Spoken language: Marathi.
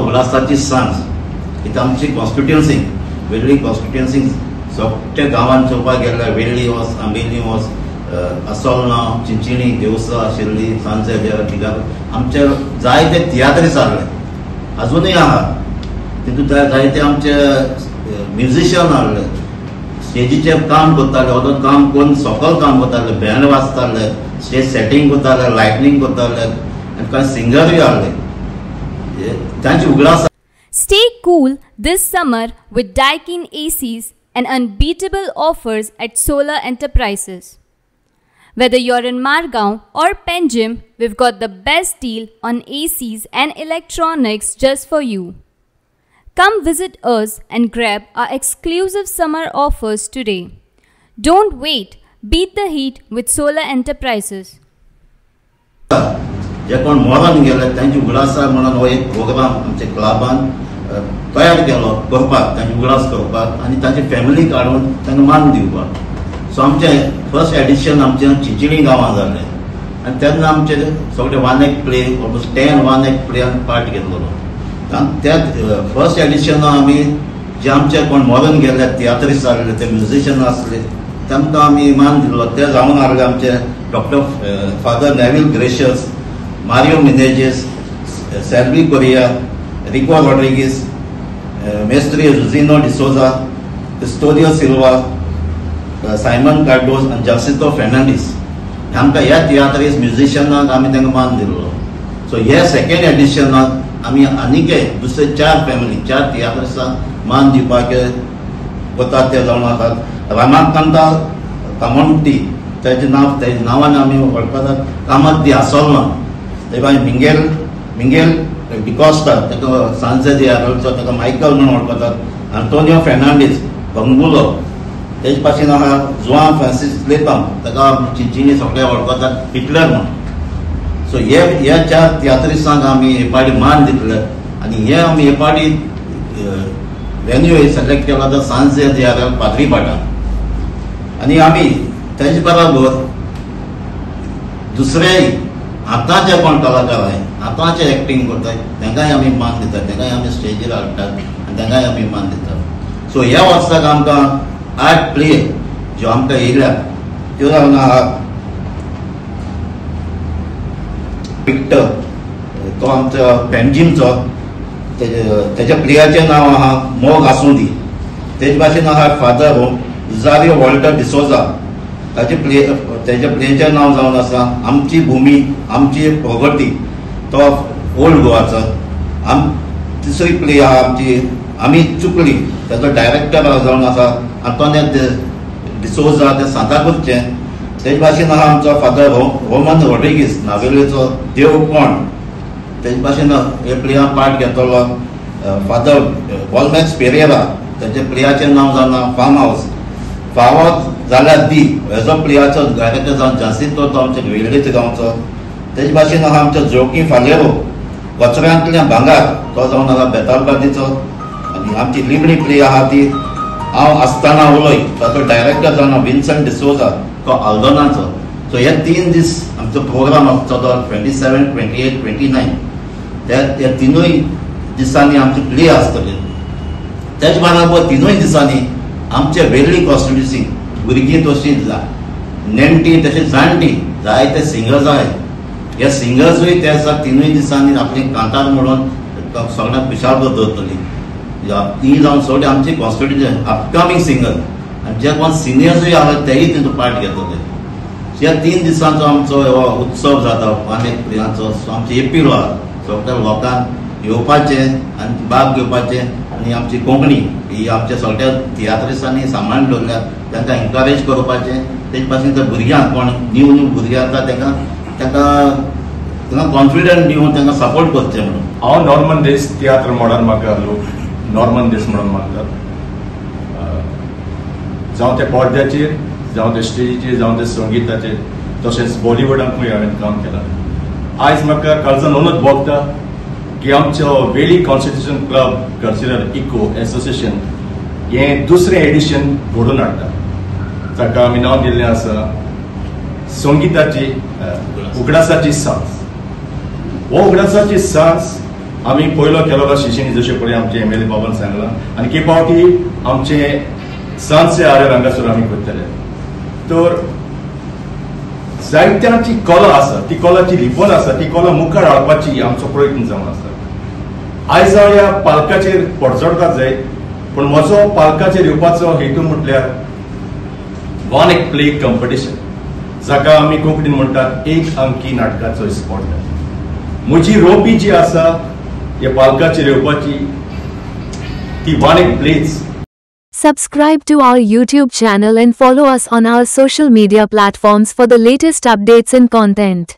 उल्हासाची सांज इथं आमची कॉन्स्टिट्युएन्सी वेगळी कॉन्स्टिट्युएन्सी सगळ्या गांवांत चोवपाक गेल्यार वेळ्ळी वच आंबेली वच असोलना चिंचिणी देवसा शिर्डी सांजे तिगार आमचे जायते तियात्र जाल्ले अजूनही आहात तितून जायते आमचे म्युझिशियन हाडले स्टेजीचेर काम करताले ओदोन काम करून सकल काम करताले बँड वाजताले स्टेज सेटिंग करताले लायटनिंग करताले आनी कांय सिंगरूय हाडले तांची उगडास. Stay cool this summer with Daikin ACs and unbeatable offers at Solar Enterprises. Whether you're in Margaon or Panjim, we've got the best deal on ACs and electronics just for you. Come visit us and grab our exclusive summer offers today. Don't wait. Beat the heat with Solar Enterprises. जे कोण मरण गेले तांची उगडासा म्हणून हो एक प्रोग्राम आमच्या क्लबान तयार केलो करपाक तांची उगडास करपाक आनी तांची फॅमिली काडून तांकां मान दिवपाक. सो आमचे फर्स्ट एडिशन आमचे चिंचिणी गांवांत जाल्लें आनी तेन्ना आमचे सगळे 1 act प्ले ऑलमोस्ट 10 1 act प्लेयान पार्ट घेतलो. त्या फर्स्ट एडिशन आमी जे आमचे कोण मरण गेले तियात्रिस्ट जाल्ले ते म्युझिशियन आसले तांकां आमी मान दिलो. ते जावन आसले आमचे डॉक्टर फादर नेविल ग्रेशियस, मारियो मिनेजीस, सेल्वी कोरिया, रिको रॉड्रिगीस, मेस्त्री रुजिनो डिसोजा, क्रिस्टोरियो सिल्वा, सायमन कार्डोस आनी जासिंतो फेर्नांडीस आमकां ह्या तियात्रिस्ट म्युझिशियनाक आमी तांकां मान दिलो. सो हे सेकंड एडिशनाक आमी आनीक दुसरे 4 फॅमिली 4 तियात्रिस्टांक मान दिवपाक वतात. ते जावन आसात रामाकांता कामोंटी ताचें नांवान आमी वळखतात कामत आसोलना. ते भायर मिंगेल डिकॉस्टा ताका सांजे दियारोचो ताका मायकल म्हणून वळखतात. आंतोनियो फेर्नांडीस बंगुलो तेजे भाशेन आहा जुआन फ्रांसीस लेताम ताका चिंचिणी सगळे वळखतात हिटलर म्हणून. सो हे 4 तियात्रिस्टांक आमी हे पाटी मान दितले आनी हे आमी हे पाटी वेन्यू सिलेक्ट केला तो सांजे दियार पाद्री पाटा. आनी आमी तेजे बरोबर दुसरेय आतांचे कोण कलाकार आहाय आतांचे एक्टिंग करतात तांकांय आमी मान दितात, तांकांय आमी स्टेजीर हाडटात आनी तांकांय आमी मान दितात. सो ह्या वर्साक आमकां 8 प्ले ज्यो आमकां येयल्या त्यो जावन आहा विक्टर तो आमचो पेंजीमचो तेज्या प्लेयाचें नांव आहा मोग आसुंदी. तेजे भाशेन आहा फादर रोजारियो वॉल्टर डिसोजा ताचे तेज्या प्लेचें नांव जावन आसा आमची भुमी आमची प्रॉपर्टी तो ओल्ड गोवाचो. तिसरी प्ले आहा आमची आमी चुकली तेजो डायरेक्टर जावन आसा आंतोनियो डिसोजा ते सांताक्रूजचे. तेजे भाशेन आहा आमचो फादर रोमन रॉड्रिगीस नावेलीचो देव कोण. तेजे भाशेन हे प्लेयान पार्ट घेतलो फादर वॉलमॅक्स पेरेरा तेजे प्लेयाचें नांव जावन फार्म हावस जाल्यार दी हेजो प्लेयाचो डायरेक्टर जावन जासिंतो तो आमच्या वेळगेच्या गांवचो. तेजे भाशेन आहा आमचो जोकी फालेरो कचऱ्यांतल्यान भांगार तो जावन आसा बेतालबादीचो. आनी आमची लिमडी प्ले आहा ती हांव आसतना उलय ताचो डायरेक्टर जावन विन्संट डिसोजा तो आल्दोनाचो. सो हे 3 दीस आमचो प्रोग्राम चलो 27, 28, 29 त्या तिनूय दिसांनी आमची प्ले आसतली. तेजे बरोबर तिनूय दिसांनी आमचे वेगळी कॉन्स्टिट्युएन्सी भुरगीं तशींच नेणटी तशींच जाणटी जायते सिंगर्स आहाय. हे सिंगर्सूय ते आसा तिनूय दिसांनी आपली कांतार म्हणून सगळ्यांक पिशाळ दवरतली. ती जावन सगळे आमची कॉन्स्टिट्युएन्सी अपकमींग सिंगर आनी जे कोण सिनियर्सूय आहात तेय तितून पार्ट घेतले. ह्या 3 दिसांचो आमचो हो उत्सव जाता अनेक प्लेयांचो. सो आमची एपील आहा सगळ्या लोकांक येवपाचें आनी भाग घेवपाचें आनी आमची कोंकणी ही आमच्या सगळ्या तियात्रिस्टांनी सांबाळून दवरल्या तांकां एनकरेज करपाचें. तेजे भाशेन त्या भुरग्यांक कोण न्यू भुरगीं आसा तांकां कॉन्फिडंट दिवन तांकां सपोर्ट करचें म्हणून. हांव नॉर्मन देस तियात्र म्हणून म्हाका लोक नॉर्मन देस म्हणून मानतात. जावं ते पडद्याचेर जावं ते स्टेजीचेर जावं ते संगीताचेर तशेंच बॉलिवूडांतूय हांवें काम केलां. आयज म्हाका काळजान म्हणूनच भोगता की आमचो वेळी constitution club cultural eco association हें दुसरें एडिशन घडोवन हाडटा. ताका आमी नांव दिल्लें आसा संगीताची उगडासाची सांज. हो उगडासाची सांज आम्ही पयलो केलो शिशिनी जशें पळय आमचे MLA बाबान सांगलां आनी के पावटी आमचे सांचे आरे हांगासर आमी करतले. तर जायत्यांची कला आसा, ती कलाची लिपोन आसा, ती कला मुखार हाडपाची आमचो प्रयत्न जावन आसा. आयज हांव ह्या पालकाचेर पडचडपाक जाय, पण म्हजो पालकाचेर येवपाचो हेतू म्हटल्यार वन एक प्ले कॉम्पिटिशन, जाका आमी कोंकणीन म्हणटात एक अंकी नाटकाचो स्पर्धा. म्हजी रोपी जी आसा ह्या पालकाचेर येवपाची ती वन एक pledge. Subscribe to our YouTube channel and follow us on our social media platforms for the latest updates and content.